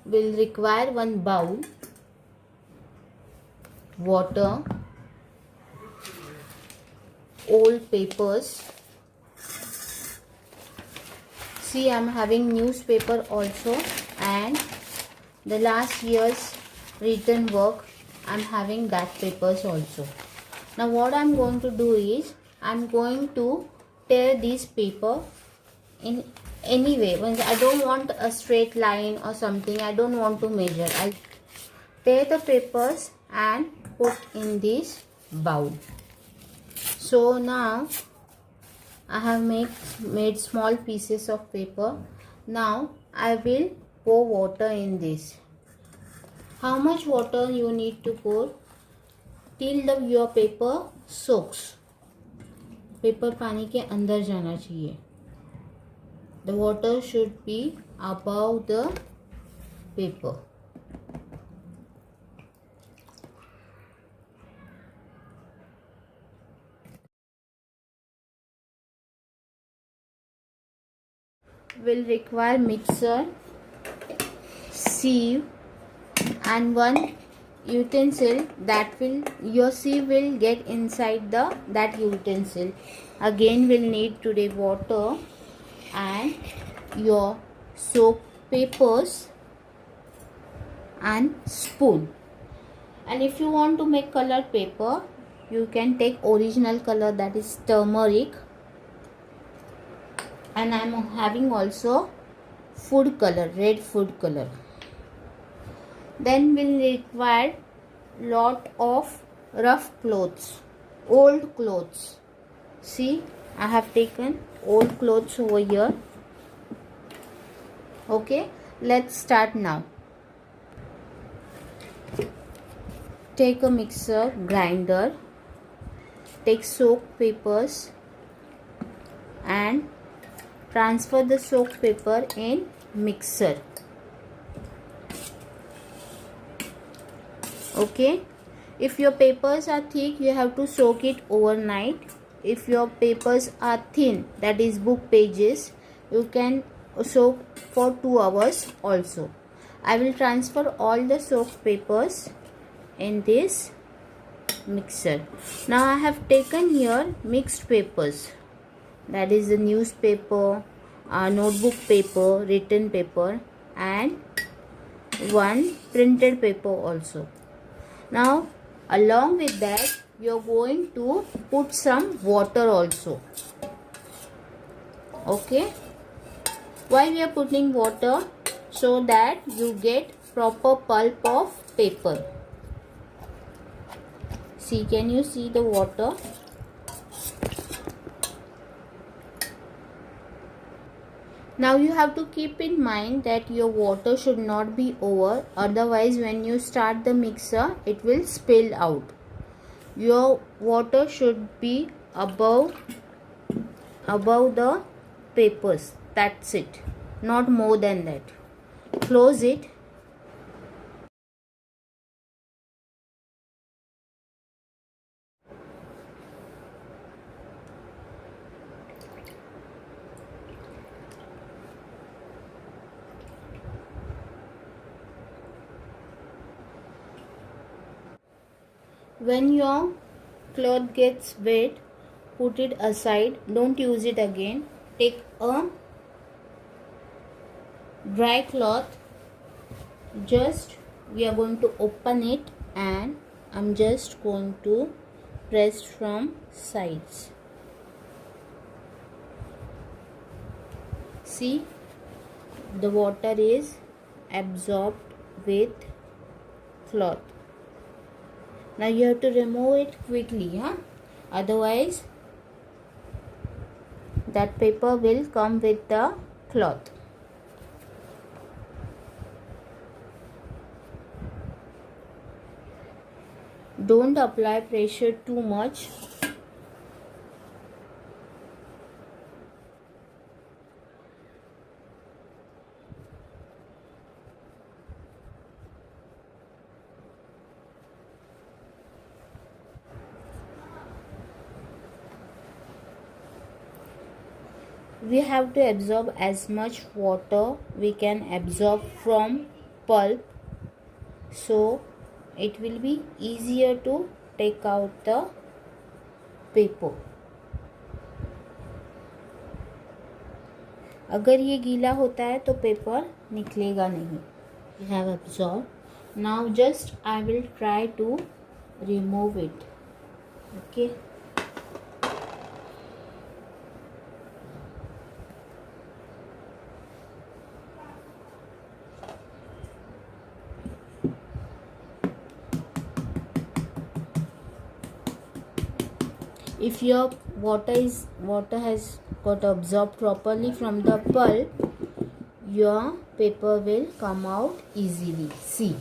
will require one bowl, water, old papers. See, I'm having newspaper also, and the last year's written work, I'm having that papers also. Now what I'm going to do is, I'm going to tear this paper in any way. I don't want a straight line or something, I don't want to measure. I'll tear the papers and put in this bowl. So now I have made small pieces of paper. Now I will pour water in this. How much water you need to pour? Till your paper soaks. Paper पानी के अंदर जाना चाहिए. The water should be above the paper. Will require mixer, sieve, and one utensil that will, your sieve will get inside that utensil. Again will need today water and your soap papers and spoon. And if you want to make colored paper, you can take original color, that is turmeric, and I am having also food color, red food color. Then will require lot of rough clothes, old clothes. See, I have taken old clothes over here. Okay, let's start now. Take a mixer, grinder, take soap papers and transfer the soap paper in mixer. Okay, if your papers are thick, you have to soak it overnight. If your papers are thin, that is book pages, you can soak for 2 hours also. I will transfer all the soaked papers in this mixer. Now I have taken here mixed papers, that is the newspaper, notebook paper, written paper, and one printed paper also. Now along with that, you are going to put some water also. Okay, why we are putting water? So that you get proper pulp of paper. See, can you see the water? Now you have to keep in mind that your water should not be over, otherwise when you start the mixer it will spill out. Your water should be above the papers, that's it, not more than that. Close it. When your cloth gets wet, put it aside, don't use it again. Take a dry cloth, just we are going to open it and I'm just going to press from sides. See, the water is absorbed with cloth. Now you have to remove it quickly, otherwise that paper will come with the cloth. Don't apply pressure too much. We have to absorb as much water we can absorb from pulp, so it will be easier to take out the paper. अगर ये गीला होता है तो paper निकलेगा नहीं. We have absorbed. Now just I will try to remove it. Okay. If your water has got absorbed properly from the pulp, your paper will come out easily. See.